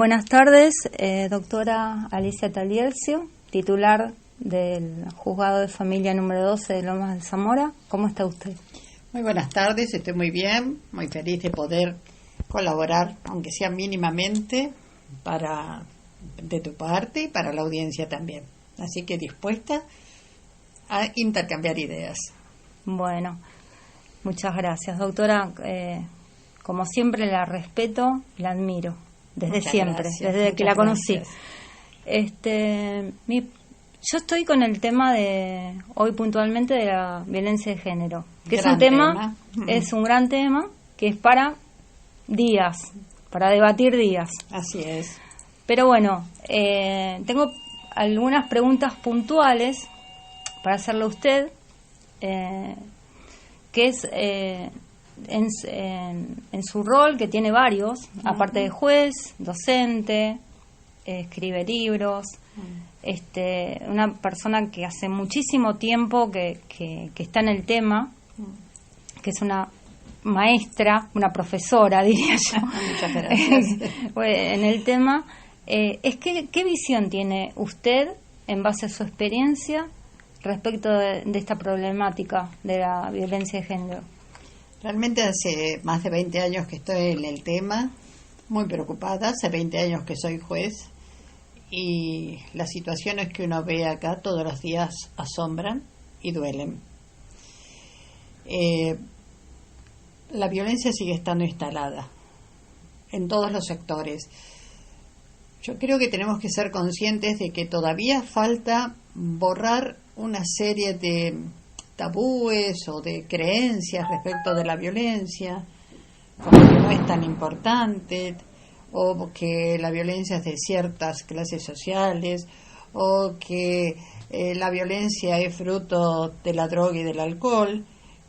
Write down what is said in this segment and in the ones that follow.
Buenas tardes, doctora Alicia Talielcio, titular del Juzgado de Familia número 12 de Lomas de Zamora. ¿Cómo está usted? Muy buenas tardes, estoy muy bien, muy feliz de poder colaborar, aunque sea mínimamente, de tu parte y para la audiencia también. Así que dispuesta a intercambiar ideas. Bueno, muchas gracias, doctora. Como siempre la respeto y la admiro, desde Muchas siempre, gracias, desde que la conocí. Gracias. Yo estoy con el tema de hoy puntualmente de la violencia de género, que Gran es un tema, es un gran tema que es para días, para debatir días. Así es. Pero bueno, tengo algunas preguntas puntuales para hacerle a usted, que es en su rol, que tiene varios, aparte de juez, docente, escribe libros, una persona que hace muchísimo tiempo que está en el tema, que es una maestra, una profesora, diría yo. Muchas gracias. En el tema, ¿qué visión tiene usted en base a su experiencia respecto de esta problemática de la violencia de género? Realmente hace más de 20 años que estoy en el tema, muy preocupada, hace 20 años que soy juez y las situaciones que uno ve acá todos los días asombran y duelen. La violencia sigue estando instalada en todos los sectores. Yo creo que tenemos que ser conscientes de que todavía falta borrar una serie de tabúes o de creencias respecto de la violencia, como que no es tan importante, o que la violencia es de ciertas clases sociales, o que la violencia es fruto de la droga y del alcohol.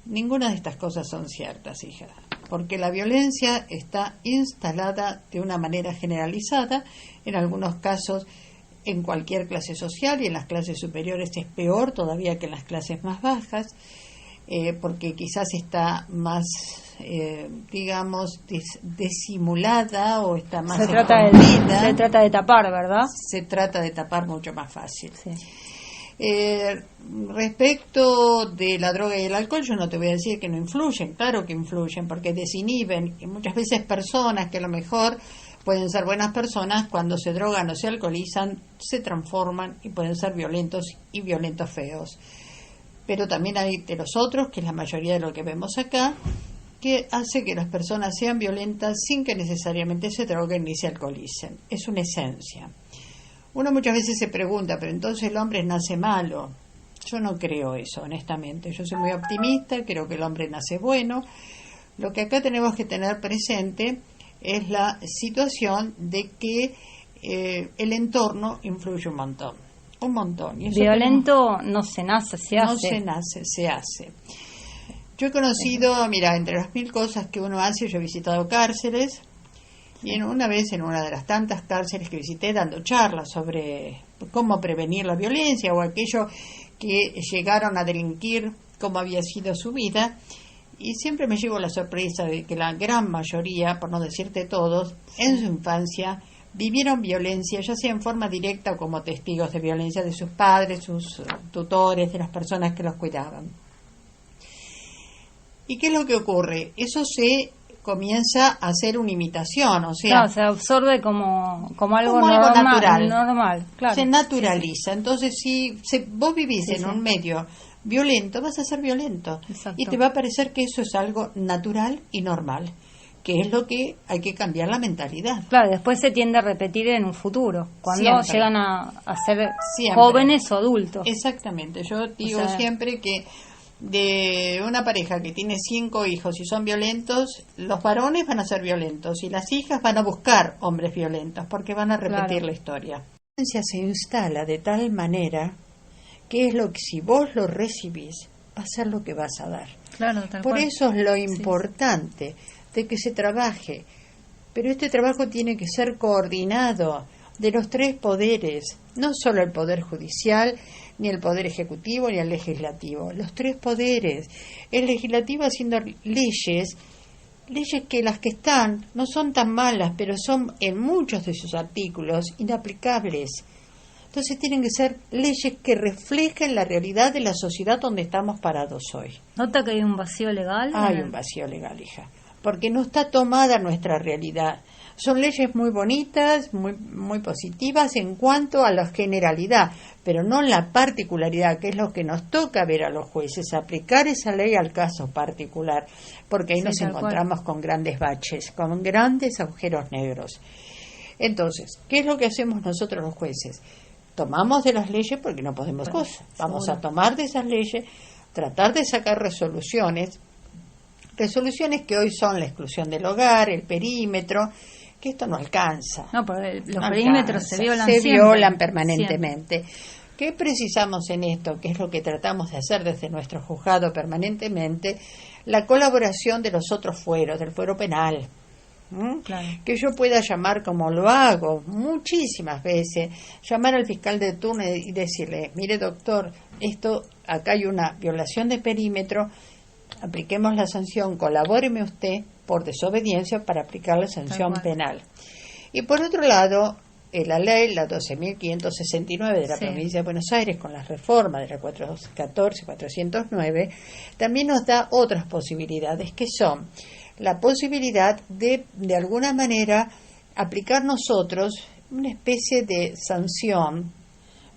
Ninguna de estas cosas son ciertas, hija, porque la violencia está instalada de una manera generalizada, en algunos casos en cualquier clase social, y en las clases superiores es peor todavía que en las clases más bajas, porque quizás está más, disimulada o está más escondida. Se trata de tapar, ¿verdad? Se trata de tapar mucho más fácil. Sí. Respecto de la droga y el alcohol, yo no te voy a decir que no influyen, claro que influyen, porque desinhiben, y muchas veces personas que a lo mejor pueden ser buenas personas, cuando se drogan o se alcoholizan, se transforman y pueden ser violentos y violentos feos. Pero también hay de los otros, que es la mayoría de lo que vemos acá, que hace que las personas sean violentas sin que necesariamente se droguen ni se alcoholicen. Es una esencia. Uno muchas veces se pregunta, pero entonces el hombre nace malo. Yo no creo eso, honestamente. Yo soy muy optimista, creo que el hombre nace bueno. Lo que acá tenemos que tener presente es la situación de que el entorno influye un montón. Un montón. Y eso violento no se nace, se hace. No se nace, se hace. Yo he conocido, mira, entre las 1000 cosas que uno hace, yo he visitado cárceles, y una vez en una de las tantas cárceles que visité, dando charlas sobre cómo prevenir la violencia o aquello que llegaron a delinquir, cómo había sido su vida, y siempre me llevo la sorpresa de que la gran mayoría, por no decirte todos, en su infancia vivieron violencia, ya sea en forma directa o como testigos de violencia de sus padres, sus tutores, de las personas que los cuidaban. ¿Y qué es lo que ocurre? Eso se comienza a hacer una imitación, o sea, claro, se absorbe como algo normal, claro. Se naturaliza. Sí. Entonces, si vos vivís en un medio violento, vas a ser violento. Exacto. Y te va a parecer que eso es algo natural y normal, que es lo que hay que cambiar la mentalidad. Claro, después se tiende a repetir en un futuro, cuando siempre llegan a ser siempre jóvenes o adultos. Exactamente, yo digo siempre que de una pareja que tiene 5 hijos y son violentos, los varones van a ser violentos y las hijas van a buscar hombres violentos porque van a repetir la historia. La violencia se instala de tal manera que es lo que, si vos lo recibís, va a ser lo que vas a dar. Claro, tal Por cual. eso es lo importante de que se trabaje, pero este trabajo tiene que ser coordinado de los 3 poderes, no solo el poder judicial, ni el poder ejecutivo, ni el legislativo, los 3 poderes. El legislativo haciendo leyes leyes que las que están no son tan malas, pero son en muchos de sus artículos inaplicables. Entonces tienen que ser leyes que reflejen la realidad de la sociedad donde estamos parados hoy. ¿Nota que hay un vacío legal? Hay un vacío legal, hija, porque no está tomada nuestra realidad. Son leyes muy bonitas, muy positivas en cuanto a la generalidad, pero no en la particularidad, que es lo que nos toca ver a los jueces, aplicar esa ley al caso particular, porque ahí Sí, nos encontramos con grandes baches, con grandes agujeros negros. Entonces, ¿qué es lo que hacemos nosotros los jueces? Tomamos de las leyes porque no podemos cosas. Vamos a tomar de esas leyes, tratar de sacar resoluciones que hoy son la exclusión del hogar, el perímetro, que esto no alcanza. No, porque los No perímetros alcanza, se violan se siempre. violan permanentemente. ¿Qué precisamos en esto? ¿Qué es lo que tratamos de hacer desde nuestro juzgado permanentemente? La colaboración de los otros fueros, del fuero penal. Claro. Que yo pueda llamar, como lo hago muchísimas veces, llamar al fiscal de turno y decirle: mire, doctor, acá hay una violación de perímetro, apliquemos la sanción, colabóreme usted por desobediencia para aplicar la sanción penal. Y por otro lado, la ley, la 12.569 de la provincia de Buenos Aires, con las reformas de la 414 y 409, también nos da otras posibilidades, que son la posibilidad de alguna manera, aplicar nosotros una especie de sanción,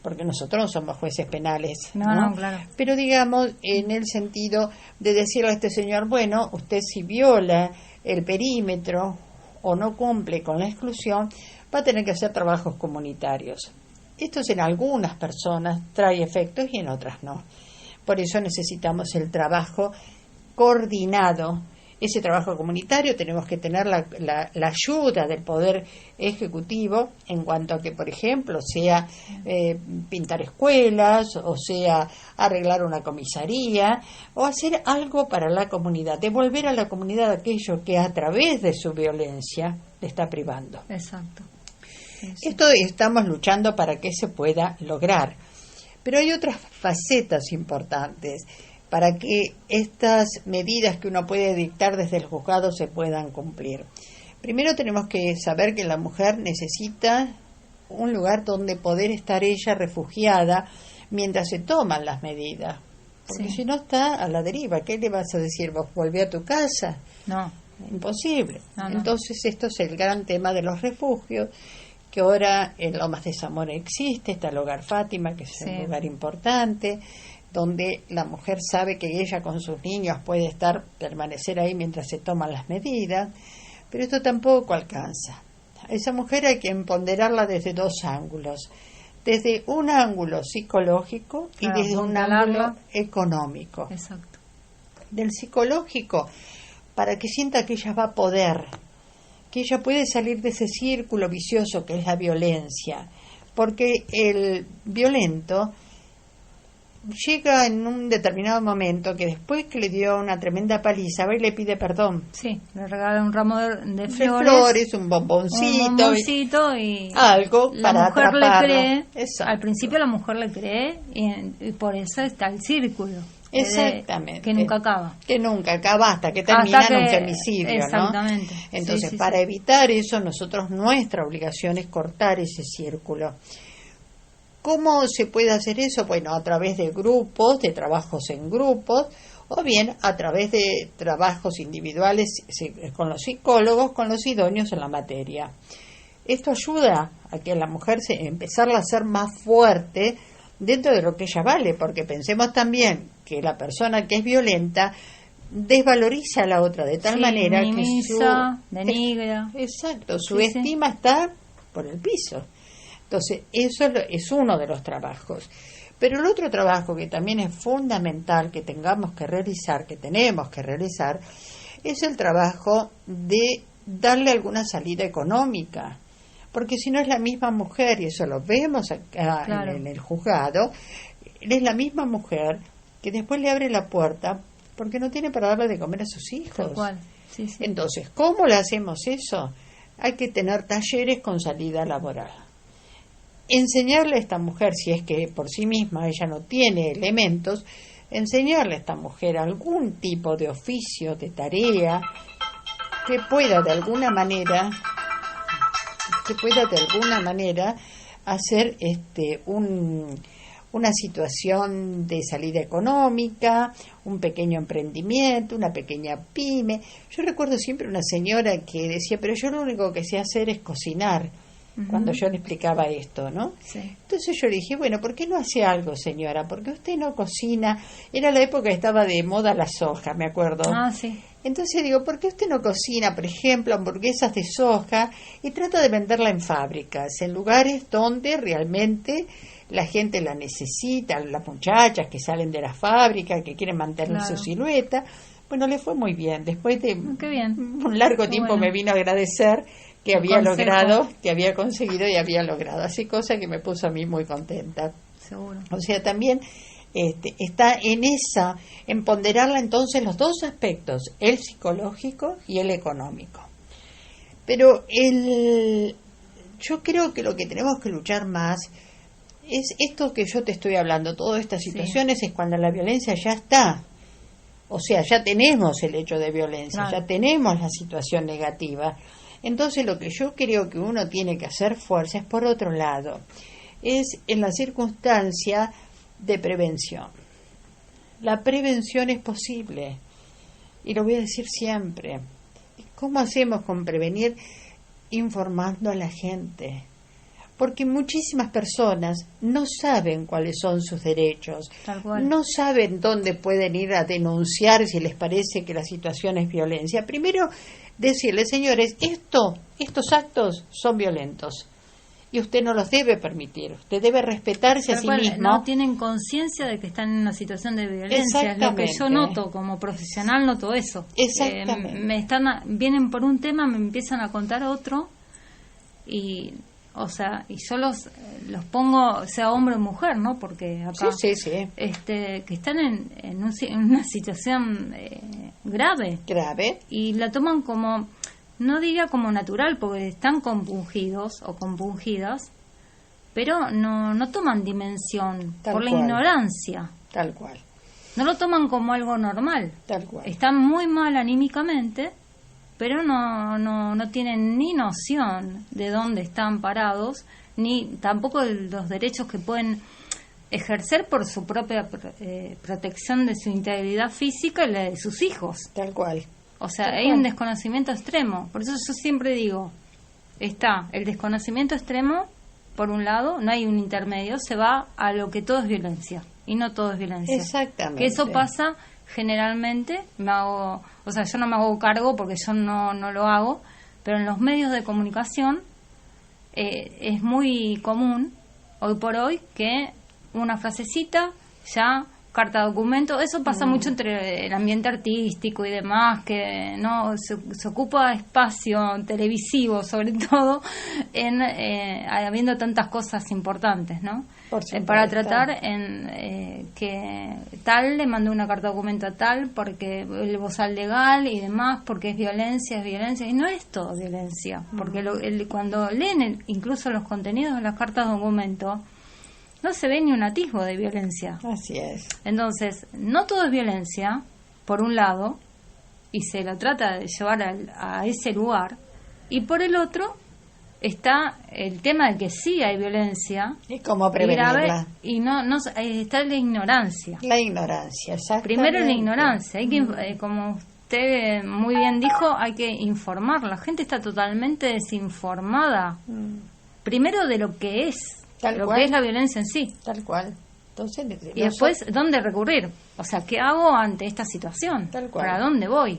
porque nosotros no somos jueces penales, ¿no? Claro. Pero digamos, en el sentido de decirle a este señor: bueno, usted si viola el perímetro o no cumple con la exclusión, va a tener que hacer trabajos comunitarios. Esto en algunas personas trae efectos y en otras no. Por eso necesitamos el trabajo coordinado. Ese trabajo comunitario tenemos que tener la ayuda del Poder Ejecutivo en cuanto a que, por ejemplo, sea pintar escuelas, o sea arreglar una comisaría, o hacer algo para la comunidad, devolver a la comunidad aquello que a través de su violencia le está privando. Exacto. Sí. Esto estamos luchando para que se pueda lograr. Pero hay otras facetas importantes para que estas medidas que uno puede dictar desde el juzgado se puedan cumplir. Primero tenemos que saber que la mujer necesita un lugar donde poder estar ella refugiada mientras se toman las medidas. Porque si no está a la deriva, ¿qué le vas a decir? ¿Vos volví a tu casa? No. Imposible. No. Entonces esto es el gran tema de los refugios, que ahora en Lomas de Zamora existe, está el Hogar Fátima, que es un lugar importante, donde la mujer sabe que ella con sus niños puede permanecer ahí mientras se toman las medidas, pero esto tampoco alcanza. A esa mujer hay que empoderarla desde dos ángulos: desde un ángulo psicológico y desde un ángulo económico. Exacto. Del psicológico, para que sienta que ella va a poder, que ella puede salir de ese círculo vicioso que es la violencia, porque el violento llega en un determinado momento que después que le dio una tremenda paliza va y le pide perdón. Sí, le regala un ramo de flores. De flores, un bomboncito y algo para mujer atraparlo. le cree. Exacto. Al principio la mujer le cree y por eso está el círculo. Exactamente. Que nunca acaba. Que nunca acaba hasta que termina en un femicidio, exactamente. ¿no? Entonces, sí, para evitar eso, nuestra obligación es cortar ese círculo. ¿Cómo se puede hacer eso? Bueno, a través de grupos, de trabajos en grupos, o bien a través de trabajos individuales con los psicólogos, con los idóneos en la materia. Esto ayuda a que la mujer empezarla a ser más fuerte dentro de lo que ella vale, porque pensemos también que la persona que es violenta desvaloriza a la otra de tal manera minimiza, que denigra. Exacto, su estima está por el piso. Entonces, eso es uno de los trabajos. Pero el otro trabajo que también es fundamental que tenemos que realizar, es el trabajo de darle alguna salida económica. Porque si no es la misma mujer, y eso lo vemos acá en el juzgado, es la misma mujer que después le abre la puerta porque no tiene para darle de comer a sus hijos. Tal cual. Sí. Entonces, ¿cómo le hacemos eso? Hay que tener talleres con salida laboral. Enseñarle a esta mujer, si es que por sí misma ella no tiene elementos, enseñarle a esta mujer algún tipo de oficio, de tarea, que pueda de alguna manera hacer una situación de salida económica, un pequeño emprendimiento, una pequeña pyme. Yo recuerdo siempre una señora que decía, pero yo lo único que sé hacer es cocinar, cuando yo le explicaba esto, ¿no? Sí. Entonces yo le dije, bueno, ¿por qué no hace algo, señora? Porque usted no cocina. Era la época que estaba de moda la soja, me acuerdo. Ah, sí. Entonces digo, ¿por qué usted no cocina, por ejemplo, hamburguesas de soja y trata de venderla en fábricas, en lugares donde realmente la gente la necesita, las muchachas que salen de la fábrica, que quieren mantener su silueta? Bueno, le fue muy bien. Después de un largo tiempo me vino a agradecer que había logrado, que había conseguido y había logrado. Así, cosa que me puso a mí muy contenta. Seguro. O sea, también está en ponderarla entonces los dos aspectos, el psicológico y el económico. Pero yo creo que lo que tenemos que luchar más es esto que yo te estoy hablando, todas estas situaciones, es cuando la violencia ya está. O sea, ya tenemos el hecho de violencia, ya tenemos la situación negativa. Entonces lo que yo creo que uno tiene que hacer fuerza es por otro lado, es en la circunstancia de prevención. La prevención es posible, y lo voy a decir siempre. ¿Cómo hacemos con prevenir? Informando a la gente. Porque muchísimas personas no saben cuáles son sus derechos, no saben dónde pueden ir a denunciar si les parece que la situación es violencia. Primero, decirles, señores, estos actos son violentos y usted no los debe permitir, usted debe respetarse a sí mismo. No tienen conciencia de que están en una situación de violencia, es lo que yo noto, como profesional noto eso. Exactamente. Vienen por un tema, me empiezan a contar otro y yo los pongo, sea hombre o mujer, ¿no? Porque acá que están en una situación grave y la toman como, no diría como natural, porque están compungidos o compungidas, pero no toman dimensión por la ignorancia. Tal cual. No lo toman como algo normal. Tal cual. Están muy mal anímicamente, pero no tienen ni noción de dónde están parados, ni tampoco de los derechos que pueden ejercer por su propia protección de su integridad física y la de sus hijos. Tal cual. O sea, hay un desconocimiento extremo. Por eso yo siempre digo, está el desconocimiento extremo, por un lado, no hay un intermedio, se va a lo que todo es violencia, y no todo es violencia. Exactamente. Que eso pasa generalmente, yo no me hago cargo porque yo no lo hago, pero en los medios de comunicación es muy común hoy por hoy que una frasecita ya carta documento, eso pasa mucho entre el ambiente artístico y demás, que no se ocupa espacio televisivo sobre todo habiendo tantas cosas importantes, ¿no? Para tratar que tal le mandó una carta documento a tal porque el bozal legal y demás, porque es violencia, y no es todo violencia, porque cuando leen incluso los contenidos de las cartas documento no se ve ni un atisbo de violencia. Así es. Entonces, no todo es violencia, por un lado, y se lo trata de llevar a ese lugar, y por el otro está el tema de que sí hay violencia. ¿Y cómo prevenirla? Y no está la ignorancia. La ignorancia, exactamente. Primero la ignorancia. Hay que, como usted muy bien dijo, hay que informar. La gente está totalmente desinformada. Primero de lo que es. Que es la violencia en sí. Tal cual. Entonces, y después, ¿dónde recurrir? O sea, ¿qué hago ante esta situación? Tal cual. ¿Para dónde voy?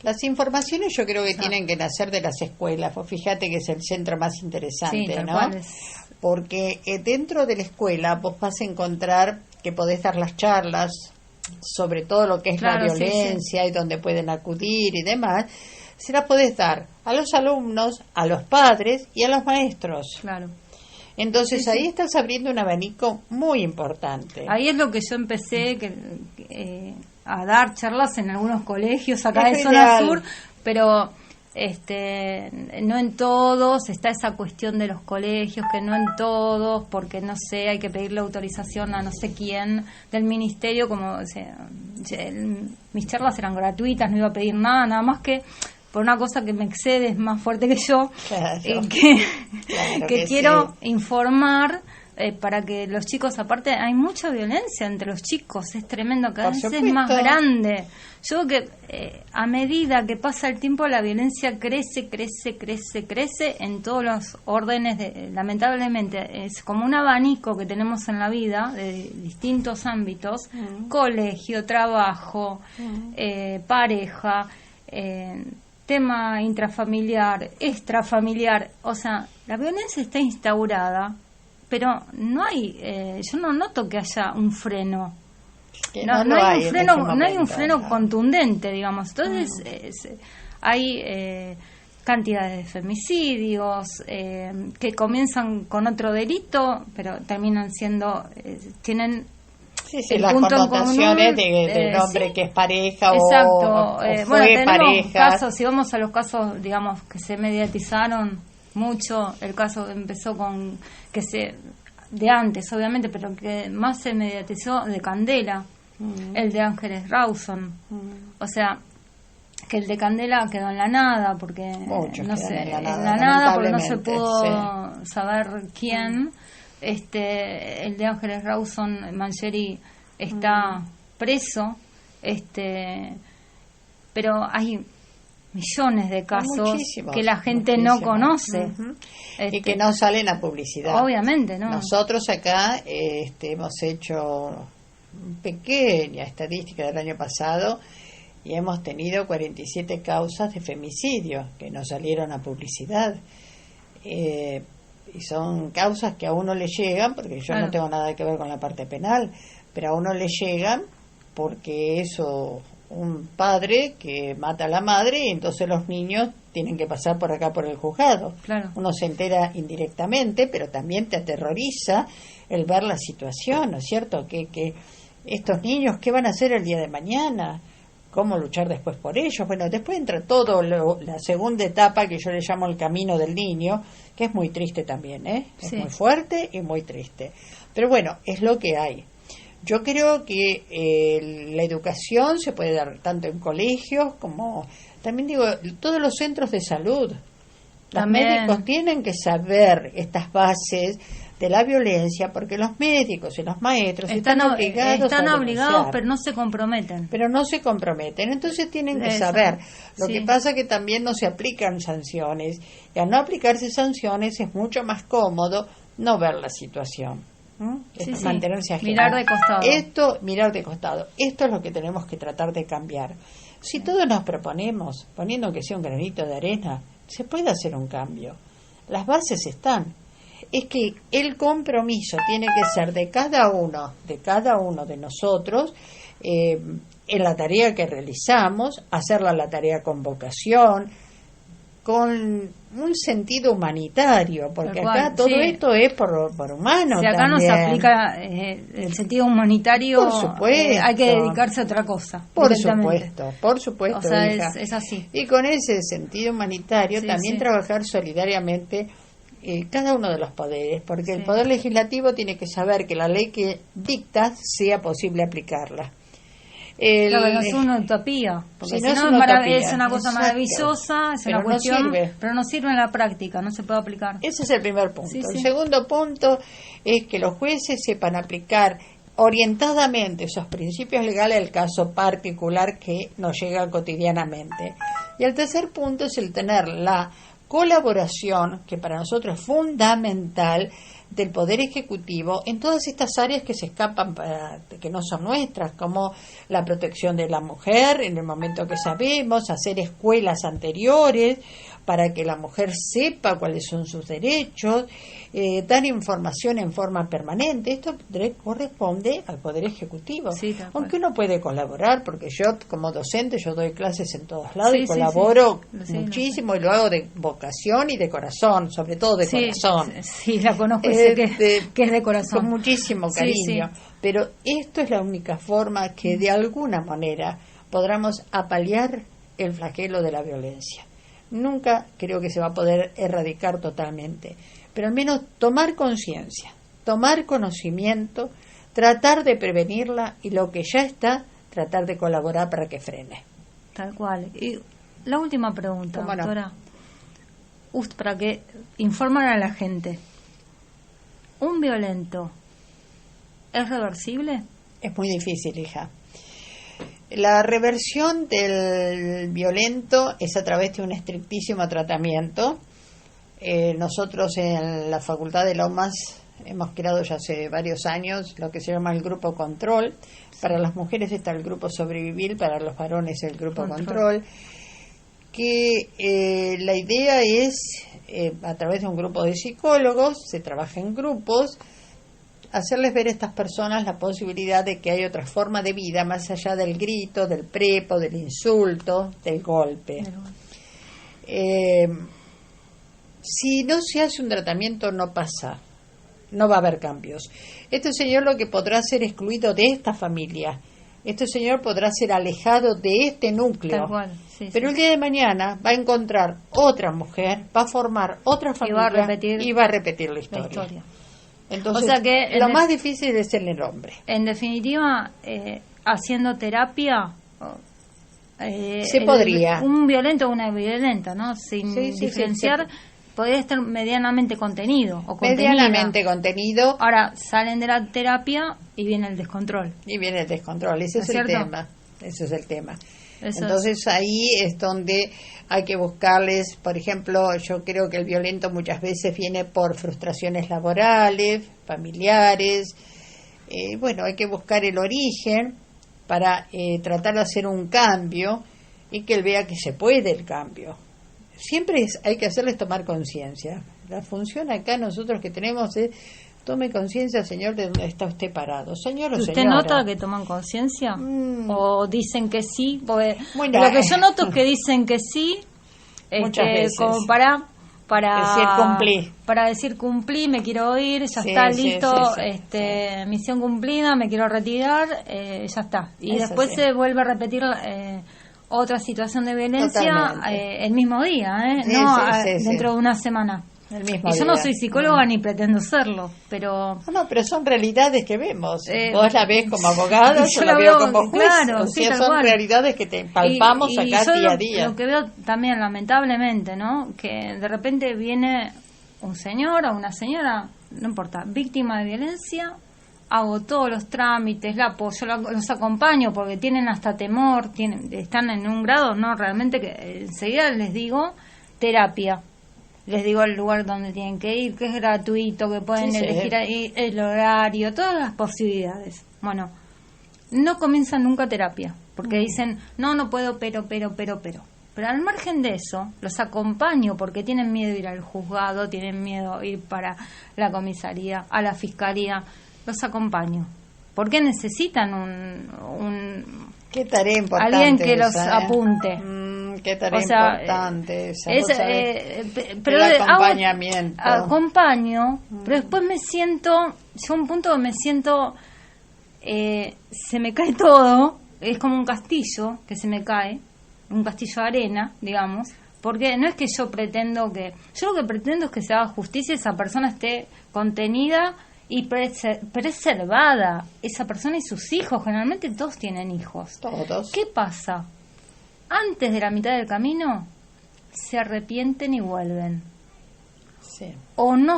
Las informaciones yo creo que tienen que nacer de las escuelas. Pues fíjate que es el centro más interesante, ¿no? Porque dentro de la escuela vos vas a encontrar que podés dar las charlas sobre todo lo que es la violencia y donde pueden acudir y demás. Se las podés dar a los alumnos, a los padres y a los maestros. Claro. Entonces ahí estás abriendo un abanico muy importante. Ahí es lo que yo empecé a dar charlas en algunos colegios acá de Zona Sur, pero no en todos, está esa cuestión de los colegios, que no en todos, porque no sé, hay que pedirle autorización a no sé quién del ministerio, como mis charlas eran gratuitas, no iba a pedir nada más que por una cosa que me excede, es más fuerte que yo, Claro. que quiero informar para que los chicos, aparte hay mucha violencia entre los chicos, es tremendo, cada vez es más grande. Yo creo que a medida que pasa el tiempo la violencia crece en todos los órdenes, lamentablemente es como un abanico que tenemos en la vida de distintos ámbitos, colegio, trabajo, pareja, tema intrafamiliar, extrafamiliar, o sea, la violencia está instaurada, pero no hay, yo no noto que haya un freno. No hay un freno, no hay un freno contundente, digamos. Entonces hay cantidades de femicidios que comienzan con otro delito, pero terminan siendo tienen las connotaciones del hombre que es pareja o fue bueno, pareja. Casos, si vamos a los casos, digamos, que se mediatizaron mucho, el caso empezó con de antes, obviamente, pero que más se mediatizó de Candela, el de Ángeles Rawson. O sea, que el de Candela quedó en la nada, porque muchos no sé, en la nada porque no se pudo saber quién. El de Ángeles Rawson, Mangieri, está preso, pero hay millones de casos que la gente no conoce y que no salen a publicidad. Obviamente, ¿no? Nosotros acá hemos hecho pequeña estadística del año pasado y hemos tenido 47 causas de femicidio que no salieron a publicidad. Y son causas que a uno le llegan, porque yo no tengo nada que ver con la parte penal, pero a uno le llegan porque eso, un padre que mata a la madre y entonces los niños tienen que pasar por acá por el juzgado. Claro. Uno se entera indirectamente, pero también te aterroriza el ver la situación, ¿no es cierto? Que estos niños, ¿qué van a hacer el día de mañana? ¿Cómo luchar después por ellos? Bueno, después entra todo la segunda etapa que yo le llamo el camino del niño, que es muy triste también, ¿eh? Es muy fuerte y muy triste. Pero bueno, es lo que hay. Yo creo que la educación se puede dar tanto en colegios como, también digo, todos los centros de salud. Los médicos tienen que saber estas bases de la violencia, porque los médicos y los maestros están obligados, pero no se comprometen. Entonces tienen que saber. Lo que pasa es que también no se aplican sanciones, y al no aplicarse sanciones es mucho más cómodo no ver la situación. Mantenerse ajeno. Mirar de costado. Mirar de costado. Esto es lo que tenemos que tratar de cambiar. Si todos nos proponemos, poniendo que sea un granito de arena, se puede hacer un cambio. Las bases están. Es que el compromiso tiene que ser de cada uno de nosotros, en la tarea que realizamos, hacerla la tarea con vocación, con un sentido humanitario, porque acá todo esto es por humano. Si acá también. no se aplica el sentido humanitario, por supuesto, hay que dedicarse a otra cosa. Por supuesto, o sea, hija. Es así. Y con ese sentido humanitario también trabajar solidariamente cada uno de los poderes, porque el poder legislativo tiene que saber que la ley que dicta sea posible aplicarla. Claro, es una utopía, porque si no es una cosa maravillosa, es una cuestión, pero no sirve en la práctica, no se puede aplicar. Ese es el primer punto. El segundo punto es que los jueces sepan aplicar orientadamente esos principios legales al caso particular que nos llega cotidianamente. Y el tercer punto es el tener la colaboración, que para nosotros es fundamental, del Poder Ejecutivo en todas estas áreas que se escapan, que no son nuestras, como la protección de la mujer en el momento que sabemos, hacer escuelas anteriores para que la mujer sepa cuáles son sus derechos, dar información en forma permanente. Esto corresponde al Poder Ejecutivo, aunque uno puede colaborar, porque yo como docente yo doy clases en todos lados y colaboro muchísimo y lo hago de vocación y de corazón, sobre todo de corazón. Sí, la conozco, sé que es de corazón. Con muchísimo cariño. Pero esto es la única forma que de alguna manera podamos apalear el flagelo de la violencia. Nunca creo que se va a poder erradicar totalmente, pero al menos tomar conciencia, tomar conocimiento, tratar de prevenirla y lo que ya está, tratar de colaborar para que frene. Tal cual. Y La última pregunta, ¿Cómo no? doctora. Para que informar a la gente. ¿Un violento es reversible? Es muy difícil, hija. La reversión del violento es a través de un estrictísimo tratamiento. Nosotros en la Facultad de Lomas hemos creado ya hace varios años lo que se llama el grupo control. Para las mujeres está el grupo sobrevivir, para los varones el grupo control. Que la idea es, a través de un grupo de psicólogos, se trabaja en grupos, hacerles ver a estas personas la posibilidad de que hay otra forma de vida más allá del grito, del prepo, del insulto, del golpe. Si no se hace un tratamiento no pasa, no va a haber cambios. Este señor lo que podrá ser excluido de esta familia, este señor podrá ser alejado de este núcleo. Tal cual, sí, pero sí. el día de mañana va a encontrar otra mujer, va a formar otra familia y va a repetir la historia. Entonces, o sea que lo más difícil es el hombre. En definitiva, haciendo terapia, se podría. Un violento o una violenta, ¿no? Sin diferenciar, podría estar medianamente contenido o contenida. Medianamente contenido. Ahora, salen de la terapia y viene el descontrol. Y viene el descontrol, ese es el tema. Ese es el tema. Entonces ahí es donde hay que buscarles, por ejemplo, yo creo que el violento muchas veces viene por frustraciones laborales, familiares. Bueno, hay que buscar el origen para tratar de hacer un cambio y que él vea que se puede el cambio. Siempre hay que hacerles tomar conciencia. La función acá nosotros que tenemos es: tome conciencia, señor, de dónde está usted parado. Señor o ¿Usted señora, nota que toman conciencia? ¿O dicen que sí? Porque bueno, lo que yo noto es que dicen que sí, muchas veces. Como para decir cumplí. Para decir cumplí, me quiero ir, ya Sí, está, sí, listo, sí. misión cumplida, me quiero retirar, ya está. Y Eso después sí. se vuelve a repetir otra situación de violencia el mismo día, Sí, no sí, dentro de una semana. El mismo Y yo día. no soy psicóloga ni pretendo serlo, pero... No, pero son realidades que vemos. Vos la ves como abogada, yo la veo como juez. Claro, o sí, sea, tal son cual. realidades que te palpamos Y acá yo día a día. Lo que veo también, lamentablemente, ¿no? Que de repente viene un señor o una señora, no importa, víctima de violencia, hago todos los trámites, la apoyo, los acompaño porque tienen hasta temor, están en un grado, no, realmente que enseguida les digo terapia. Les digo el lugar donde tienen que ir, que es gratuito, que pueden elegir ahí el horario, todas las posibilidades. Bueno, no comienzan nunca terapia, porque dicen, no puedo, pero. Pero al margen de eso, los acompaño porque tienen miedo de ir al juzgado, tienen miedo de ir para la comisaría, a la fiscalía. Los acompaño. Porque necesitan un qué tarea importante alguien que esa, los apunte. Qué tarea importante esa. Pero el acompañamiento. Acompaño, pero después me siento, yo a un punto que me siento, se me cae todo, es como un castillo que se me cae, un castillo de arena, digamos, porque no es que yo pretendo yo lo que pretendo es que se haga justicia, esa persona esté contenida y preservada, esa persona y sus hijos. Generalmente todos tienen hijos. Todos. ¿Qué pasa? Antes de la mitad del camino se arrepienten y vuelven. Sí. O no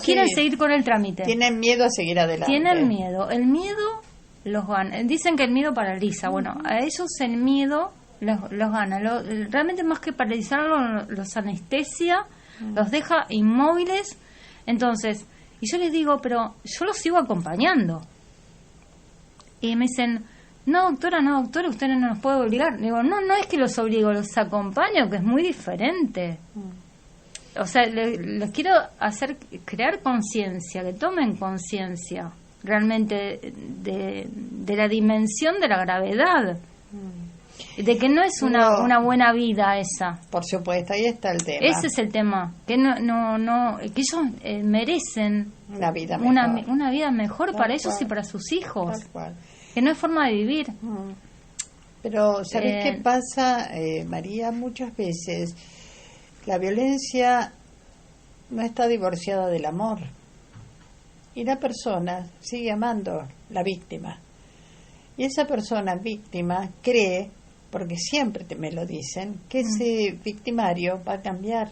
quieren seguir con el trámite. Tienen miedo a seguir adelante. Tienen miedo. El miedo los gana. Dicen que el miedo paraliza. Bueno, a ellos el miedo los gana. Realmente más que paralizarlos, los anestesia, los deja inmóviles. Entonces, y yo les digo, pero yo los sigo acompañando. Y me dicen, no doctora, usted no nos puede obligar. Digo, no es que los obligo, los acompaño, que es muy diferente. O sea, les quiero crear conciencia, que tomen conciencia realmente de la dimensión de la gravedad. De que no es una buena vida esa. Por supuesto, ahí está el tema. Ese es el tema, que que ellos merecen una vida mejor, una vida mejor para ellos y para sus hijos. Que no es forma de vivir. Pero ¿sabes qué pasa, María? Muchas veces la violencia no está divorciada del amor y la persona sigue amando la víctima. Y esa persona víctima cree, porque siempre me lo dicen, que ese victimario va a cambiar.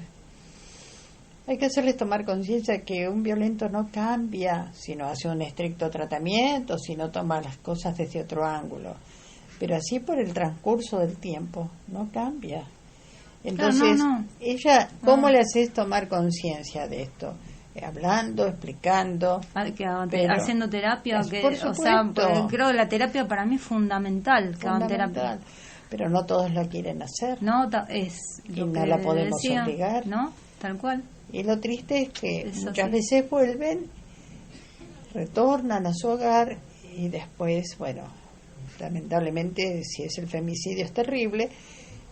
Hay que hacerles tomar conciencia que un violento no cambia si no hace un estricto tratamiento, si no toma las cosas desde otro ángulo. Pero así por el transcurso del tiempo, no cambia. Entonces, claro, no. ella, ¿cómo le haces tomar conciencia de esto? Hablando, explicando, haciendo terapia, por supuesto. creo que la terapia para mí es fundamental, que hagan terapia. Pero no todos la quieren hacer. No, es lo y que no la podemos decía, obligar. ¿no? Tal cual. Y lo triste es que muchas veces vuelven, retornan a su hogar y después, bueno, lamentablemente si es el femicidio es terrible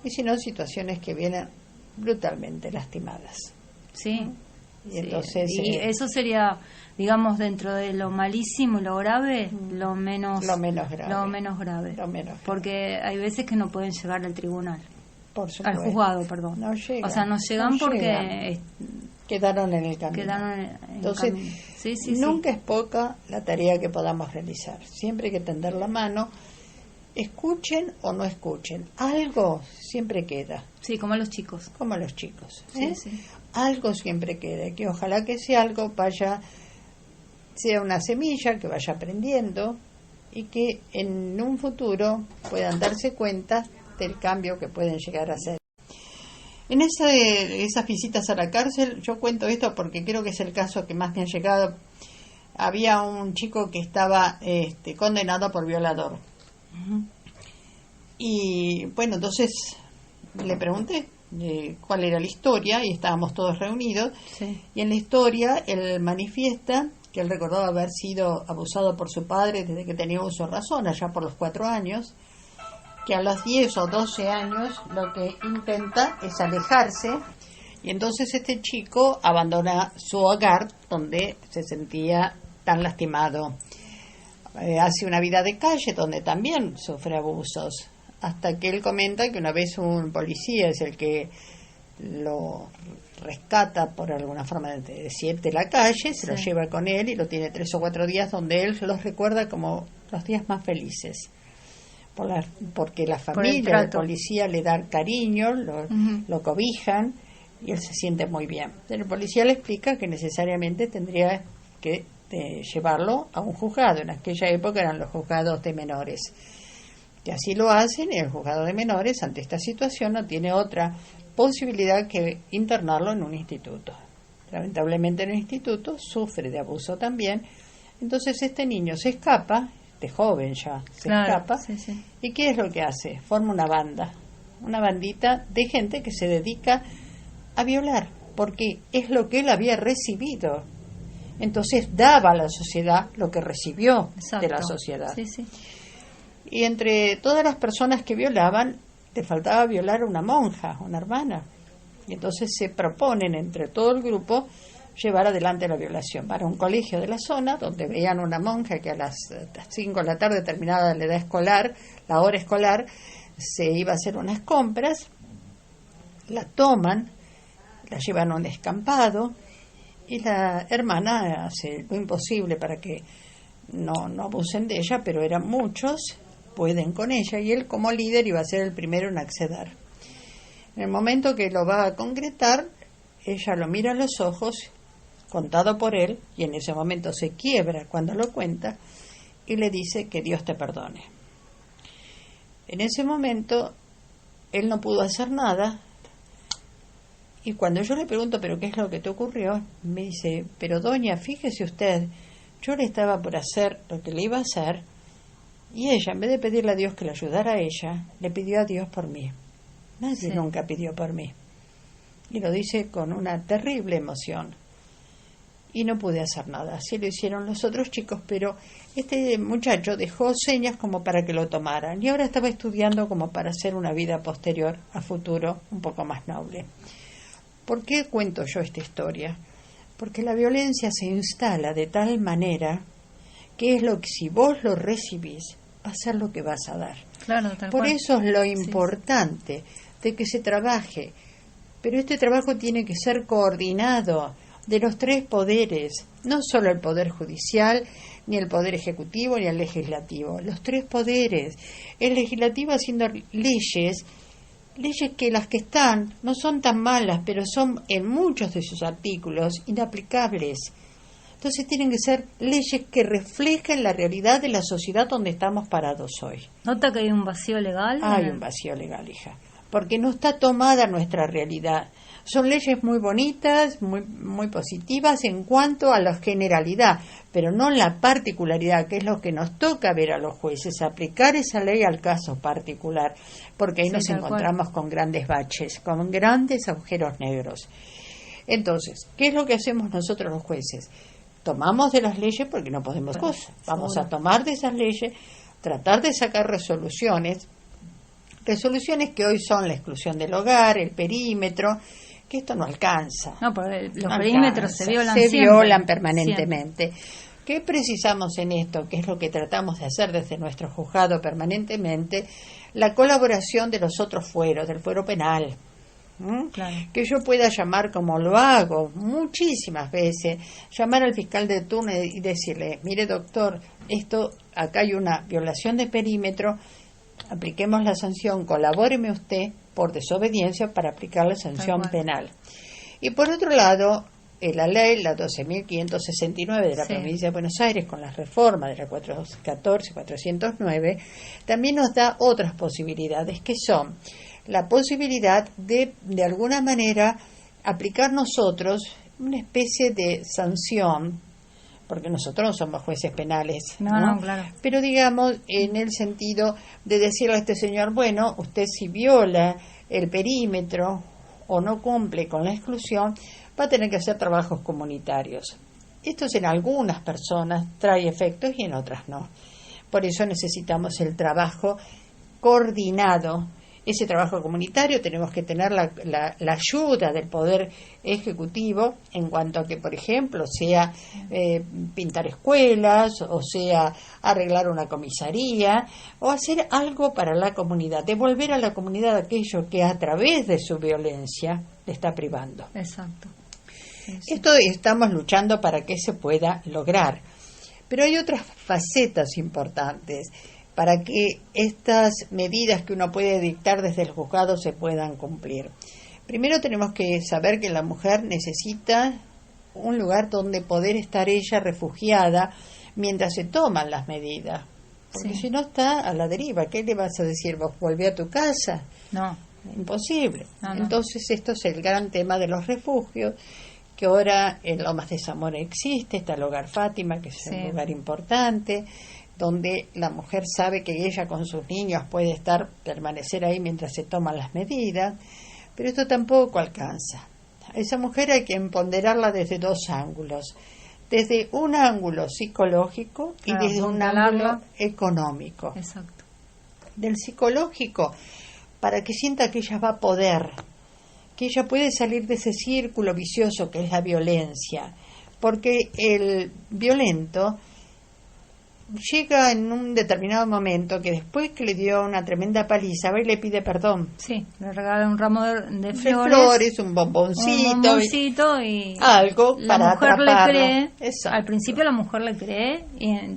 y si no, situaciones que vienen brutalmente lastimadas. Sí. Y entonces eso sería, digamos, dentro de lo malísimo y lo grave, lo menos grave. Porque hay veces que no pueden llegar al tribunal. Por supuesto. Al juzgado, perdón. No llegan, o sea, no llegan porque quedaron en el camino. Entonces, nunca es poca la tarea que podamos realizar. Siempre hay que tender la mano. Escuchen o no escuchen, algo siempre queda. Sí, como a los chicos. Como a los chicos. Sí. Algo siempre queda, que ojalá que ese algo sea una semilla que vaya aprendiendo y que en un futuro puedan darse cuenta del cambio que pueden llegar a hacer. En esas visitas a la cárcel, yo cuento esto porque creo que es el caso que más me ha llegado. Había un chico que estaba condenado por violador. Y bueno, entonces le pregunté cuál era la historia y estábamos todos reunidos. Y en la historia él manifiesta que él recordaba haber sido abusado por su padre desde que tenía uso de razón, allá por los 4 años, que a los 10 o 12 años lo que intenta es alejarse y entonces este chico abandona su hogar donde se sentía tan lastimado. Hace una vida de calle donde también sufre abusos, hasta que él comenta que una vez un policía es el que lo rescata, por alguna forma de decir, de la calle, se lo lleva con él y lo tiene 3 o 4 días donde él los recuerda como los días más felices, porque la familia del policía le da cariño, lo cobijan y él se siente muy bien. El policía le explica que necesariamente tendría que llevarlo a un juzgado. En aquella época eran los juzgados de menores, que así lo hacen, y el juzgado de menores ante esta situación no tiene otra posibilidad que internarlo en un instituto. Lamentablemente en el instituto sufre de abuso también, entonces este niño se escapa, de joven ya se escapa, ¿y qué es lo que hace? Forma una bandita de gente que se dedica a violar, porque es lo que él había recibido. Entonces daba a la sociedad lo que recibió de la sociedad. Y entre todas las personas que violaban, le faltaba violar a una monja, una hermana. Y entonces se proponen entre todo el grupo llevar adelante la violación. Van a un colegio de la zona donde veían una monja que a las 5 de la tarde, terminada la edad escolar, la hora escolar, se iba a hacer unas compras, la toman, la llevan a un descampado y la hermana hace lo imposible para que no abusen de ella, pero eran muchos, pueden con ella, y él como líder iba a ser el primero en acceder. En el momento que lo va a concretar, ella lo mira a los ojos, contado por él, y en ese momento se quiebra cuando lo cuenta, y le dice que Dios te perdone. En ese momento, él no pudo hacer nada, y cuando yo le pregunto, ¿pero qué es lo que te ocurrió?, me dice, pero doña, fíjese usted, yo le estaba por hacer lo que le iba a hacer, y ella, en vez de pedirle a Dios que le ayudara a ella, le pidió a Dios por mí. Nadie nunca pidió por mí. Y lo dice con una terrible emoción. Y no pude hacer nada. Así lo hicieron los otros chicos, pero este muchacho dejó señas como para que lo tomaran. Y ahora estaba estudiando como para hacer una vida posterior, a futuro, un poco más noble. ¿Por qué cuento yo esta historia? Porque la violencia se instala de tal manera que es lo que, si vos lo recibís, va a ser lo que vas a dar. Claro, tal Por cual. eso es lo importante de que se trabaje. Pero este trabajo tiene que ser coordinado de los 3 poderes, no solo el Poder Judicial, ni el Poder Ejecutivo ni el Legislativo. Los tres poderes. El Legislativo haciendo leyes que las que están no son tan malas, pero son en muchos de sus artículos inaplicables. Entonces tienen que ser leyes que reflejen la realidad de la sociedad donde estamos parados hoy. ¿Nota que hay un vacío legal? Hay un vacío legal, hija, porque no está tomada nuestra realidad. Son leyes muy bonitas, muy positivas en cuanto a la generalidad, pero no la particularidad, que es lo que nos toca ver a los jueces, aplicar esa ley al caso particular, porque ahí nos encontramos con grandes baches, con grandes agujeros negros. Entonces, ¿qué es lo que hacemos nosotros los jueces? Tomamos de las leyes porque no podemos cosas. Vamos a tomar de esas leyes, tratar de sacar resoluciones que hoy son la exclusión del hogar, el perímetro, que esto no alcanza. No, porque los perímetros se violan se siempre. violan permanentemente. Siempre. ¿Qué precisamos en esto? ¿Qué es lo que tratamos de hacer desde nuestro juzgado permanentemente? La colaboración de los otros fueros, del fuero penal. Claro. Que yo pueda llamar, como lo hago muchísimas veces, llamar al fiscal de turno y decirle: mire, doctor, acá hay una violación de perímetro, apliquemos la sanción, colabóreme usted por desobediencia para aplicar la sanción penal. Y por otro lado, la ley, la 12.569 de la provincia de Buenos Aires, con las reformas de la 414, 409, también nos da otras posibilidades, que son la posibilidad de alguna manera, aplicar nosotros una especie de sanción, porque nosotros no somos jueces penales, ¿no? Claro. Pero digamos, en el sentido de decirle a este señor: bueno, usted si viola el perímetro o no cumple con la exclusión, va a tener que hacer trabajos comunitarios. Esto en algunas personas trae efectos y en otras no. Por eso necesitamos el trabajo coordinado. Ese trabajo comunitario tenemos que tener la ayuda del Poder Ejecutivo en cuanto a que, por ejemplo, sea pintar escuelas, o sea arreglar una comisaría, o hacer algo para la comunidad, devolver a la comunidad aquello que a través de su violencia le está privando. Exacto. Sí. Esto estamos luchando para que se pueda lograr. Pero hay otras facetas importantes para que estas medidas que uno puede dictar desde el juzgado se puedan cumplir. Primero tenemos que saber que la mujer necesita un lugar donde poder estar ella refugiada mientras se toman las medidas. Porque si no está a la deriva, ¿qué le vas a decir? ¿Vos volví a tu casa? No. Imposible. No. Entonces esto es el gran tema de los refugios, que ahora en Lomas de Zamora existe, está el Hogar Fátima, que es un lugar importante, donde la mujer sabe que ella con sus niños puede permanecer ahí mientras se toman las medidas, pero esto tampoco alcanza. A esa mujer hay que empoderarla desde dos ángulos: desde un ángulo psicológico y desde un ángulo económico. Exacto. Del psicológico, para que sienta que ella va a poder, que ella puede salir de ese círculo vicioso que es la violencia, porque el violento llega en un determinado momento que después que le dio una tremenda paliza va y le pide perdón. Sí, le regala un ramo de flores, un bomboncito y algo para atraparlo. La mujer le cree. Exacto. Al principio la mujer le cree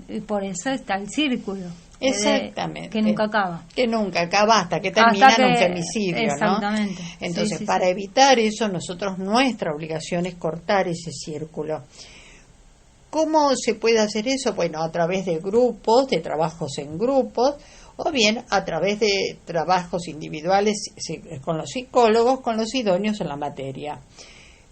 y por eso está el círculo. Exactamente. Que nunca acaba. Que nunca acaba hasta que termina en un femicidio, exactamente. ¿no? Entonces, sí, para evitar eso, nuestra obligación es cortar ese círculo. ¿Cómo se puede hacer eso? Bueno, a través de grupos, de trabajos en grupos, o bien a través de trabajos individuales con los psicólogos, con los idóneos en la materia.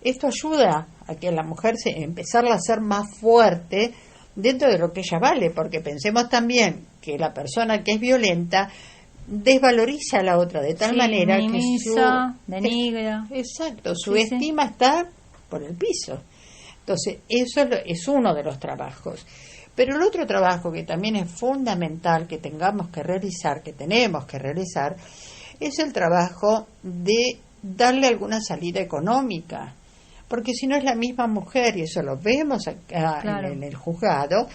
Esto ayuda a que la mujer empezarla a ser más fuerte dentro de lo que ella vale, porque pensemos también que la persona que es violenta desvaloriza a la otra de tal manera minimiza, que denigra. Exacto, su estima está por el piso. Entonces, eso es uno de los trabajos. Pero el otro trabajo que también es fundamental que tenemos que realizar, es el trabajo de darle alguna salida económica. Porque si no es la misma mujer, y eso lo vemos acá en el juzgado,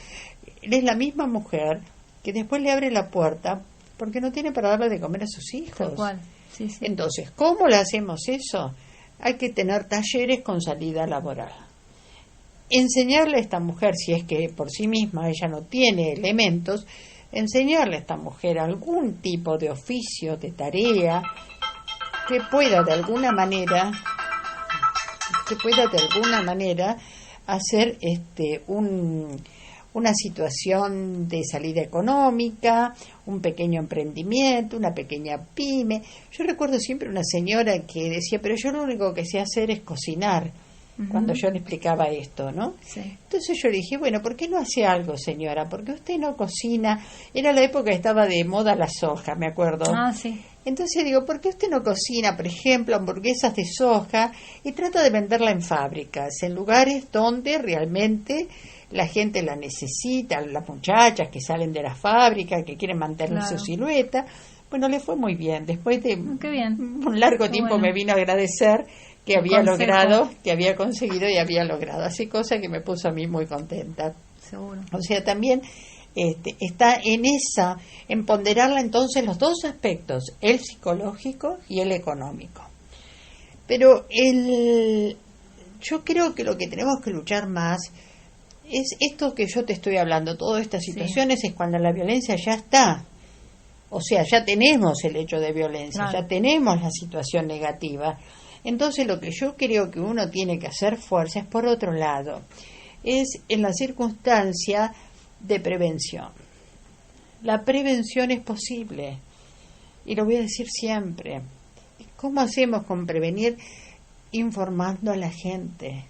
es la misma mujer que después le abre la puerta porque no tiene para darle de comer a sus hijos. Tal cual. Sí. Entonces, ¿cómo le hacemos eso? Hay que tener talleres con salida laboral. enseñarle a esta mujer, si es que por sí misma ella no tiene elementos, enseñarle a esta mujer algún tipo de oficio, de tarea, que pueda de alguna manera hacer una situación de salida económica, un pequeño emprendimiento, una pequeña pyme. Yo recuerdo siempre una señora que decía, pero yo lo único que sé hacer es cocinar, cuando yo le explicaba esto, ¿no? Sí. Entonces yo le dije, bueno, ¿por qué no hace algo, señora? Porque usted no cocina. Era la época que estaba de moda la soja, me acuerdo. Ah, sí. Entonces digo, ¿por qué usted no cocina, por ejemplo, hamburguesas de soja y trata de venderla en fábricas, en lugares donde realmente la gente la necesita, las muchachas que salen de la fábrica, que quieren mantener su silueta? Bueno, le fue muy bien. Después de un largo tiempo me vino a agradecer que había logrado, que había conseguido y había logrado. Así, cosa que me puso a mí muy contenta. Seguro. O sea, también está en ponderarla entonces los dos aspectos, el psicológico y el económico. Pero yo creo que lo que tenemos que luchar más es esto que yo te estoy hablando, todas estas situaciones, es cuando la violencia ya está. O sea, ya tenemos el hecho de violencia, ya tenemos la situación negativa. Entonces lo que yo creo que uno tiene que hacer fuerza es por otro lado, es en la circunstancia de prevención. La prevención es posible, y lo voy a decir siempre. ¿Cómo hacemos con prevenir? Informando a la gente.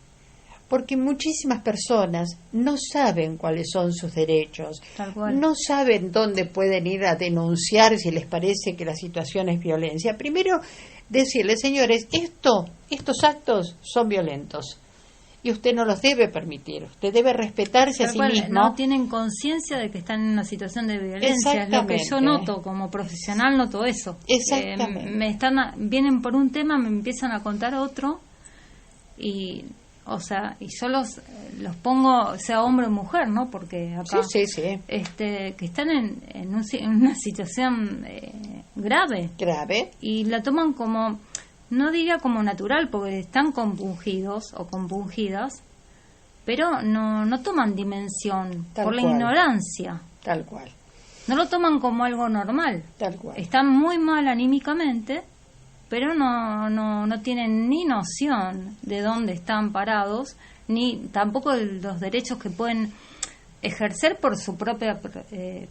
Porque muchísimas personas no saben cuáles son sus derechos, no saben dónde pueden ir a denunciar si les parece que la situación es violencia. Primero, decirles, señores, estos actos son violentos y usted no los debe permitir, usted debe respetarse a sí mismo. No tienen conciencia de que están en una situación de violencia, es lo que yo noto, como profesional noto eso. Exactamente. Vienen por un tema, me empiezan a contar otro y... O sea, y yo los pongo, sea hombre o mujer, ¿no? Porque acá que están en una situación grave. Y la toman como, no diría como natural, porque están compungidos o compungidas, pero no toman dimensión por la ignorancia. Tal cual. No lo toman como algo normal. Tal cual. Están muy mal anímicamente, pero no tienen ni noción de dónde están parados, ni tampoco de los derechos que pueden ejercer por su propia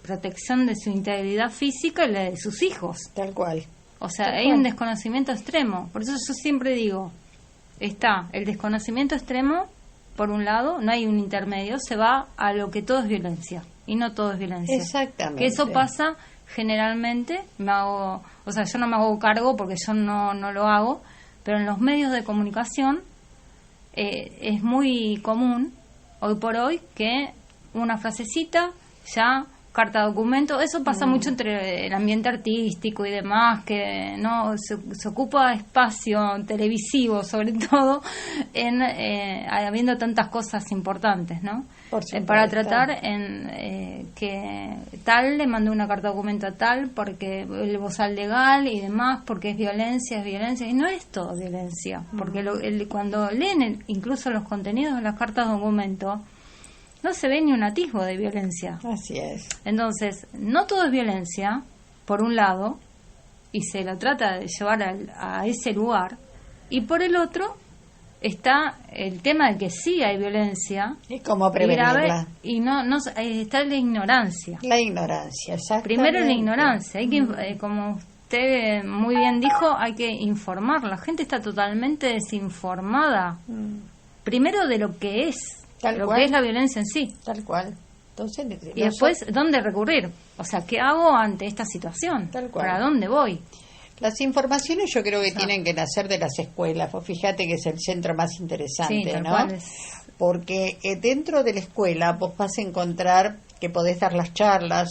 protección de su integridad física y la de sus hijos. Tal cual. O sea, hay un desconocimiento extremo. Por eso yo siempre digo, está el desconocimiento extremo, por un lado, no hay un intermedio, se va a lo que todo es violencia, y no todo es violencia. Exactamente. Que eso pasa generalmente, yo no me hago cargo porque yo no lo hago, pero en los medios de comunicación es muy común hoy por hoy que una frasecita ya carta documento, eso pasa mucho entre el ambiente artístico y demás, que no se ocupa espacio televisivo sobre todo habiendo tantas cosas importantes, ¿no? Para tratar que tal le mandó una carta documento a tal porque el bozal legal y demás, porque es violencia, y no es todo violencia, porque cuando leen incluso los contenidos de las cartas documento no se ve ni un atisbo de violencia. Así es. Entonces, no todo es violencia, por un lado, y se lo trata de llevar a ese lugar, y por el otro está el tema de que sí hay violencia. ¿Y cómo prevenirla? Y no está la ignorancia. La ignorancia, exactamente. Primero la ignorancia. Hay que, como usted muy bien dijo, hay que informar. La gente está totalmente desinformada. Primero de lo que es. Que es la violencia en sí. Tal cual. Entonces, y después, ¿dónde recurrir? O sea, ¿qué hago ante esta situación? Tal cual. ¿Para dónde voy? Las informaciones yo creo que tienen que nacer de las escuelas. Pues fíjate que es el centro más interesante, ¿no? Porque dentro de la escuela vos vas a encontrar que podés dar las charlas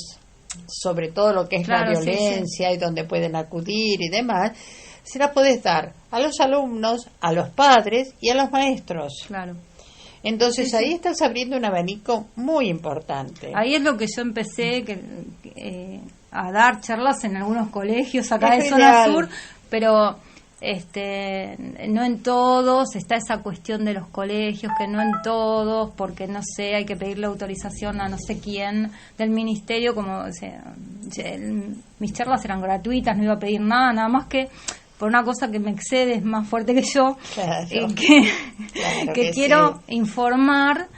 sobre todo lo que es la violencia y dónde pueden acudir y demás. Se las podés dar a los alumnos, a los padres y a los maestros. Claro. Entonces ahí estás abriendo un abanico muy importante. Ahí es lo que yo empecé a dar charlas en algunos colegios acá de zona sur, pero No en todos está esa cuestión de los colegios, que no en todos, porque no sé, hay que pedirle autorización a no sé quién del ministerio, como o sea, mis charlas eran gratuitas, no iba a pedir nada más que por una cosa que me excede, es más fuerte que yo, Claro. que quiero informar.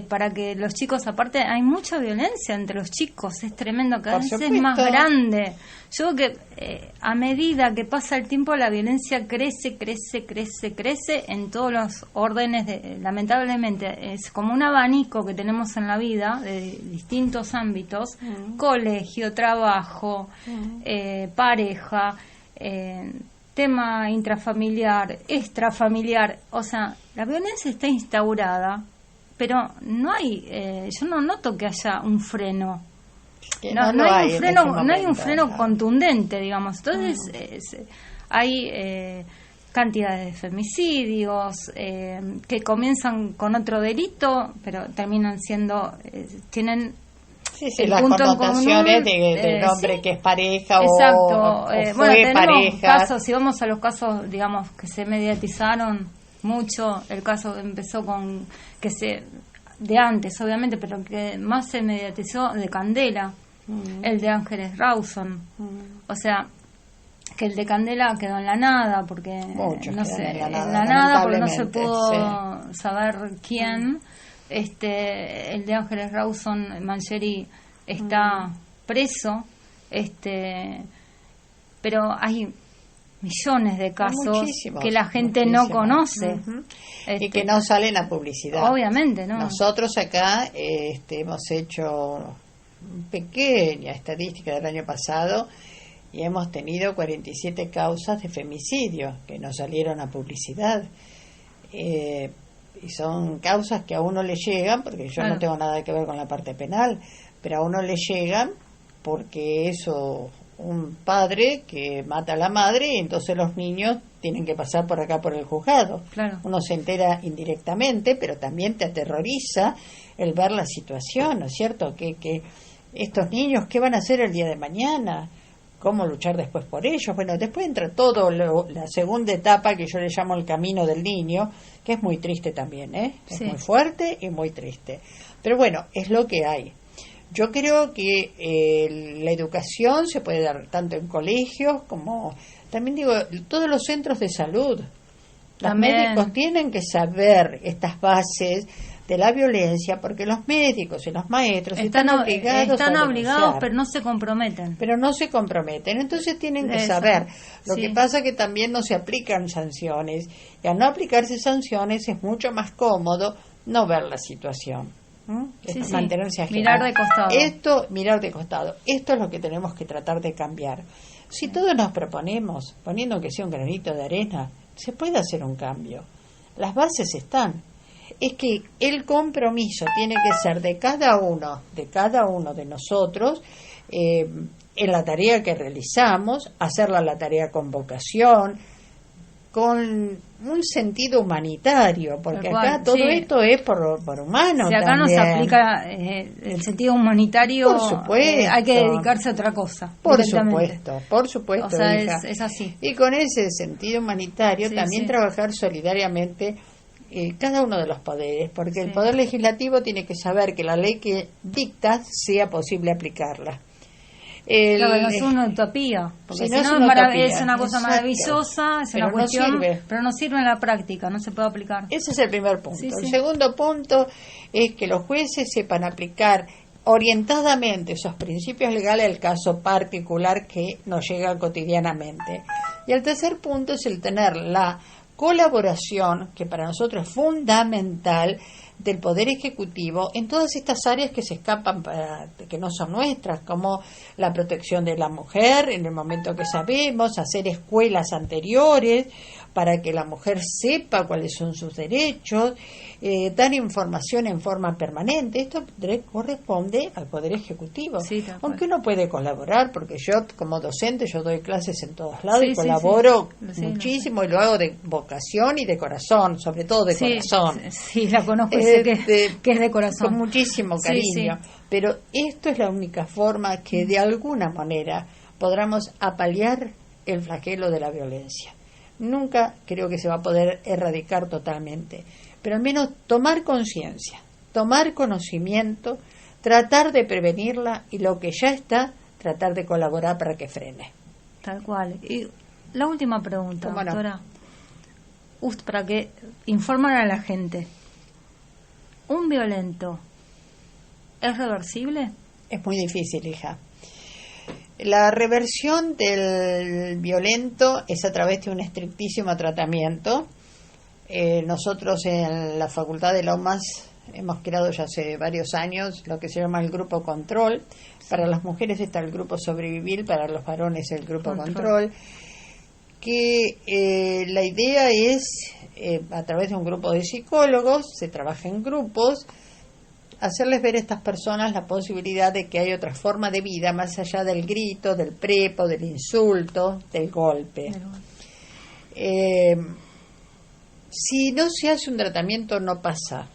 Para que los chicos, aparte hay mucha violencia entre los chicos, es tremendo, cada vez es más grande. Yo creo que a medida que pasa el tiempo la violencia crece en todos los órdenes, lamentablemente es como un abanico que tenemos en la vida de distintos ámbitos, colegio, trabajo, pareja, tema intrafamiliar, extrafamiliar, o sea, la violencia está instaurada, pero no hay, yo no noto que haya un freno. No hay un freno contundente, digamos. Entonces hay cantidades de femicidios que comienzan con otro delito, pero terminan siendo, tienen las connotaciones del hombre que es pareja o fue tenemos pareja. Casos, si vamos a los casos, digamos, que se mediatizaron mucho, el caso que empezó con de antes obviamente, pero que más se mediatizó, de Candela, el de Ángeles Rawson, o sea, que el de Candela quedó en la nada porque no sé, en la nada porque no se pudo saber quién. El de Ángeles Rawson, Mangieri, está preso, pero hay millones de casos que la gente no conoce y que no salen a publicidad. Obviamente, ¿no? Nosotros acá hemos hecho pequeña estadística del año pasado y hemos tenido 47 causas de femicidio que no salieron a publicidad. Y son causas que a uno le llegan, porque yo no tengo nada que ver con la parte penal, pero a uno le llegan porque eso, un padre que mata a la madre y entonces los niños tienen que pasar por acá por el juzgado. Claro. Uno se entera indirectamente, pero también te aterroriza el ver la situación, ¿no es cierto? Que estos niños, ¿qué van a hacer el día de mañana? ¿Cómo luchar después por ellos? Bueno, después entra todo la segunda etapa que yo le llamo el camino del niño, que es muy triste también, es muy fuerte y muy triste. Pero bueno, es lo que hay. Yo creo que la educación se puede dar tanto en colegios como, también digo, todos los centros de salud. Los médicos tienen que saber estas bases de la violencia porque los médicos y los maestros están obligados pero no se comprometen. Entonces tienen que saber. Lo que pasa es que también no se aplican sanciones y al no aplicarse sanciones es mucho más cómodo no ver la situación. Mantenerse ajeno. Mirar de costado. Mirar de costado. Esto es lo que tenemos que tratar de cambiar. Si todos nos proponemos, poniendo que sea un granito de arena, se puede hacer un cambio. Las bases están. Es que el compromiso tiene que ser de cada uno de nosotros en la tarea que realizamos, hacerla la tarea con vocación, con un sentido humanitario, porque acá todo esto es por humano. Si acá también. no se aplica el sentido humanitario, por supuesto, hay que dedicarse a otra cosa. Por supuesto. O sea, hija. Es así. Y con ese sentido humanitario también trabajar solidariamente cada uno de los poderes, porque el poder legislativo tiene que saber que la ley que dicta sea posible aplicarla. Claro, es una utopía, porque si no es una cosa maravillosa, es una cuestión, pero no sirve en la práctica, no se puede aplicar. Ese es el primer punto. El segundo punto es que los jueces sepan aplicar orientadamente esos principios legales al caso particular que nos llega cotidianamente. Y el tercer punto es el tener la colaboración, que para nosotros es fundamental, del Poder Ejecutivo en todas estas áreas que se escapan, que no son nuestras, como la protección de la mujer en el momento que sabemos, hacer escuelas anteriores para que la mujer sepa cuáles son sus derechos, dar información en forma permanente. Esto corresponde al Poder Ejecutivo, aunque uno puede colaborar, porque yo como docente yo doy clases en todos lados y colaboro muchísimo y lo hago de vocación y de corazón, sobre todo de corazón. Sí, la conozco, sé que es de corazón. Con muchísimo cariño. Pero esto es la única forma que de alguna manera podamos apalear el flagelo de la violencia. Nunca creo que se va a poder erradicar totalmente, pero al menos tomar conciencia, tomar conocimiento, tratar de prevenirla y lo que ya está, tratar de colaborar para que frene. Tal cual. Y la última pregunta, ¿Cómo no? doctora, para que informar a la gente. ¿Un violento es reversible? Es muy difícil, hija. La reversión del violento es a través de un estrictísimo tratamiento. Nosotros en la Facultad de Lomas hemos creado ya hace varios años lo que se llama el grupo control. Para las mujeres está el grupo sobrevivir, para los varones el grupo control. Que la idea es, a través de un grupo de psicólogos, se trabaja en grupos, hacerles ver a estas personas la posibilidad de que hay otra forma de vida más allá del grito, del prepo, del insulto, del golpe. Si no se hace un tratamiento no pasa,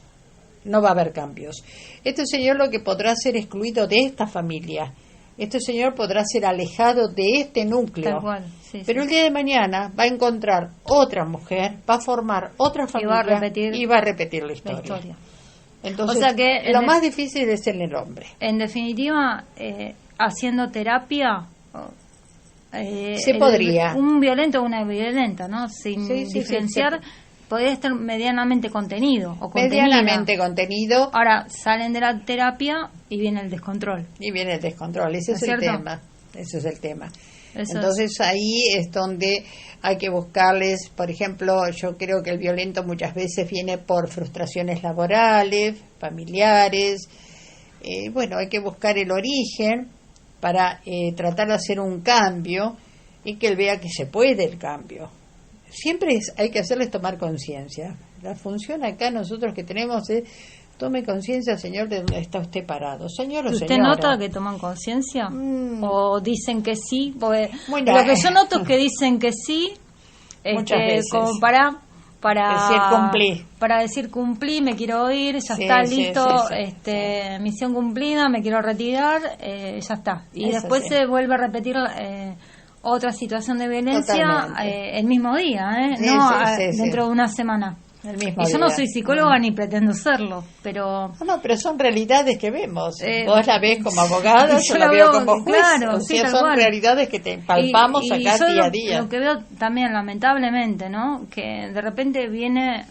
no va a haber cambios. Este señor lo que podrá ser excluido de esta familia, este señor podrá ser alejado de este núcleo. Tal cual, sí, pero sí. el día de mañana va a encontrar otra mujer, va a formar otra familia y va a repetir la historia. Entonces, o sea que lo más difícil es en el hombre. En definitiva, haciendo terapia, se podría. Un violento o una violenta, ¿no? Sin diferenciar, podría estar medianamente contenido o contenida. Medianamente contenido. Ahora, salen de la terapia y viene el descontrol. Y viene el descontrol, ese es el tema. Ese es el tema. Entonces ahí es donde hay que buscarles, por ejemplo, yo creo que el violento muchas veces viene por frustraciones laborales, familiares. Bueno, hay que buscar el origen para tratar de hacer un cambio y que él vea que se puede el cambio. Siempre hay que hacerles tomar conciencia. La función acá nosotros que tenemos es: tome conciencia, señor, de dónde está usted parado. Señor o ¿Usted señora, nota que toman conciencia? ¿O dicen que sí? Porque bueno, lo que yo noto es que dicen que sí, muchas veces. Como para decir cumplí. Para decir cumplí, me quiero ir, ya está, listo, misión cumplida, me quiero retirar, ya está. Y eso después se vuelve a repetir otra situación de violencia el mismo día, dentro de una semana. Y yo no soy psicóloga ni pretendo serlo, pero... No, pero son realidades que vemos. Vos la ves como abogada, yo la veo como juez. Claro, o sea, son realidades que te palpamos acá día a día. Lo que veo también, lamentablemente, ¿no? Que de repente viene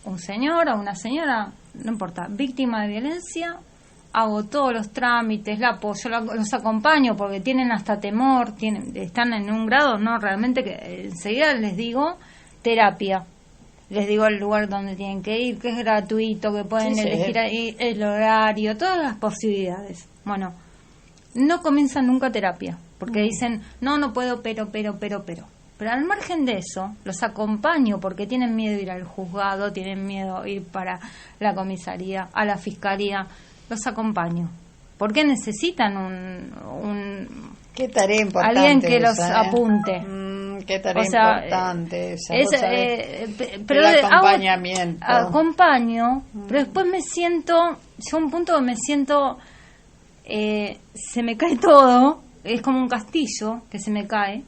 un señor o una señora, no importa, víctima de violencia, hago todos los trámites, la apoyo, los acompaño porque tienen hasta temor, están en un grado, no, realmente que enseguida les digo terapia. Les digo el lugar donde tienen que ir, que es gratuito, que pueden elegir ahí el horario, todas las posibilidades. Bueno, no comienzan nunca terapia, porque dicen, no puedo, pero. Pero al margen de eso, los acompaño porque tienen miedo de ir al juzgado, tienen miedo de ir para la comisaría, a la fiscalía. Los acompaño. Porque necesitan un qué tarea importante alguien que los apunte. Qué tarea importante esa. Pero el acompañamiento. Acompaño, pero después me siento, llega un punto que me siento, se me cae todo, es como un castillo que se me cae,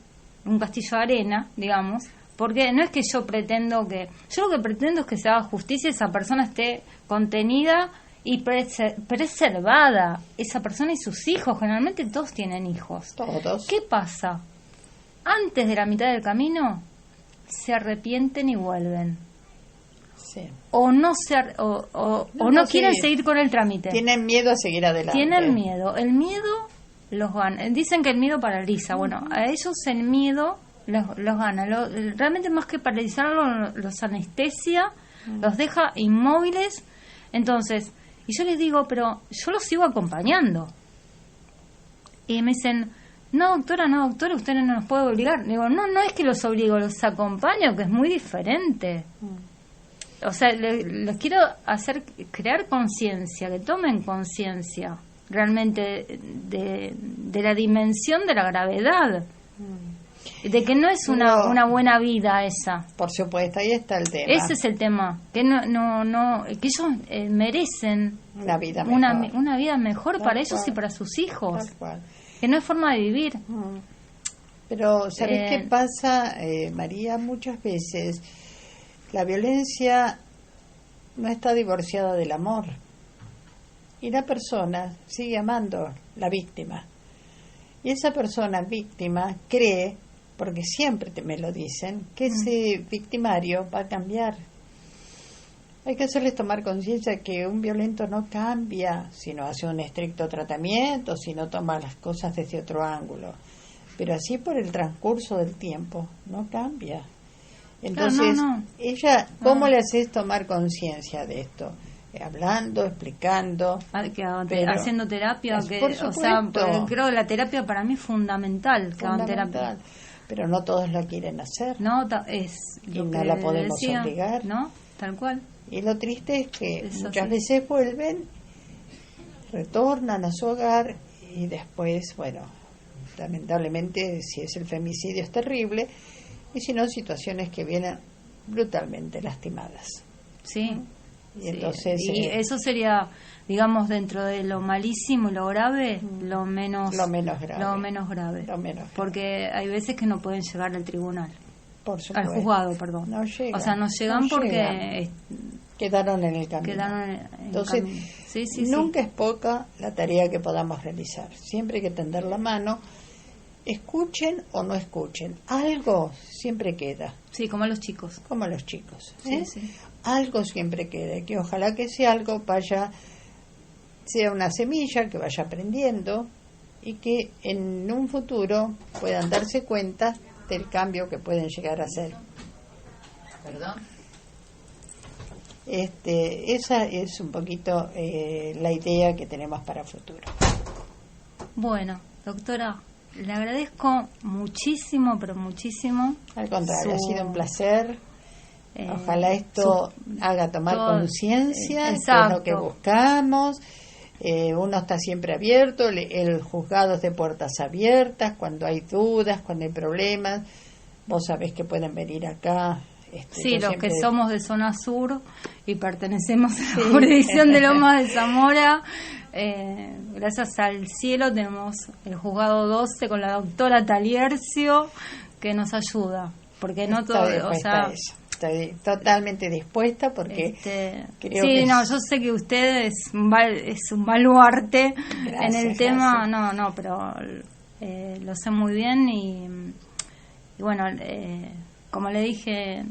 un castillo de arena, digamos, porque no es que yo lo que pretendo es que se haga justicia, esa persona esté contenida y preservada, esa persona y sus hijos. Generalmente todos tienen hijos. Todos. ¿Qué pasa? Antes de la mitad del camino se arrepienten y vuelven. Sí. O no quieren seguir con el trámite. Tienen miedo a seguir adelante. Tienen miedo. El miedo los gana. Dicen que el miedo paraliza. Bueno, a ellos el miedo los gana. Realmente más que paralizarlos, los anestesia, los deja inmóviles. Entonces, y yo les digo, pero yo los sigo acompañando. Y me dicen, no doctora, usted no nos puede obligar. Digo, no es que los obligo, los acompaño, que es muy diferente. O sea, les quiero crear conciencia, que tomen conciencia realmente de la dimensión de la gravedad. De que no es una buena vida esa. Por supuesto, ahí está el tema. Ese es el tema, que que ellos merecen una vida mejor, una vida mejor para ellos y para sus hijos. Tal cual. Que no es forma de vivir. Pero ¿sabés qué pasa, María? Muchas veces la violencia no está divorciada del amor. Y la persona sigue amando la víctima. Y esa persona víctima cree, porque siempre me lo dicen, que ese victimario va a cambiar. Hay que hacerles tomar conciencia que un violento no cambia si no hace un estricto tratamiento, si no toma las cosas desde otro ángulo. Pero así por el transcurso del tiempo no cambia. Entonces, ella, ¿cómo le haces tomar conciencia de esto? Hablando, explicando, haciendo terapia, o sea, creo que la terapia para mí es fundamental, terapia. Pero no todos la quieren hacer. No, es y no la podemos obligar. No, tal cual. Y lo triste es que muchas veces vuelven, retornan a su hogar y después, bueno, lamentablemente si es el femicidio es terrible, y si no, situaciones que vienen brutalmente lastimadas. Sí. Y entonces eso sería, digamos, dentro de lo malísimo y lo grave, lo menos grave. Porque hay veces que no pueden llegar al tribunal. Por supuesto. Al juzgado, perdón. No llegan, o sea, no llegan porque quedaron en el camino. Entonces, nunca es poca la tarea que podamos realizar. Siempre hay que tender la mano. Escuchen o no escuchen, algo siempre queda. Sí, como a los chicos. Como a los chicos. Sí. Algo siempre queda, que ojalá que ese algo sea una semilla que vaya aprendiendo y que en un futuro puedan darse cuenta del cambio que pueden llegar a hacer. ¿Perdón? Esa es un poquito la idea que tenemos para el futuro. Bueno, doctora, le agradezco muchísimo, pero muchísimo. Al contrario, ha sido un placer. Ojalá esto haga tomar conciencia, que es lo que buscamos. Uno está siempre abierto, el juzgado es de puertas abiertas, cuando hay dudas, cuando hay problemas. Vos sabés que pueden venir acá. Sí, los que somos de zona sur y pertenecemos a la jurisdicción de Lomas de Zamora, gracias al cielo tenemos el juzgado 12 con la doctora Taliercio que nos ayuda, porque no todo, estoy totalmente dispuesta porque creo que yo sé que usted es un baluarte en el tema, pero lo sé muy bien y bueno, como le dije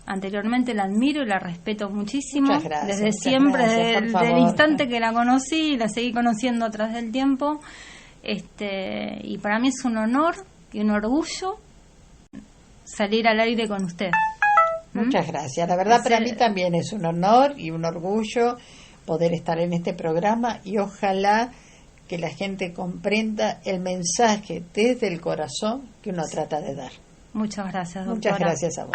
anteriormente, la admiro y la respeto muchísimo. Muchas gracias, desde siempre, desde el instante que la conocí y la seguí conociendo a través del tiempo. Y para mí es un honor y un orgullo salir al aire con usted. Muchas gracias. La verdad, para mí también es un honor y un orgullo poder estar en este programa y ojalá que la gente comprenda el mensaje desde el corazón que uno trata de dar. Muchas gracias, doctora. Muchas gracias a vos.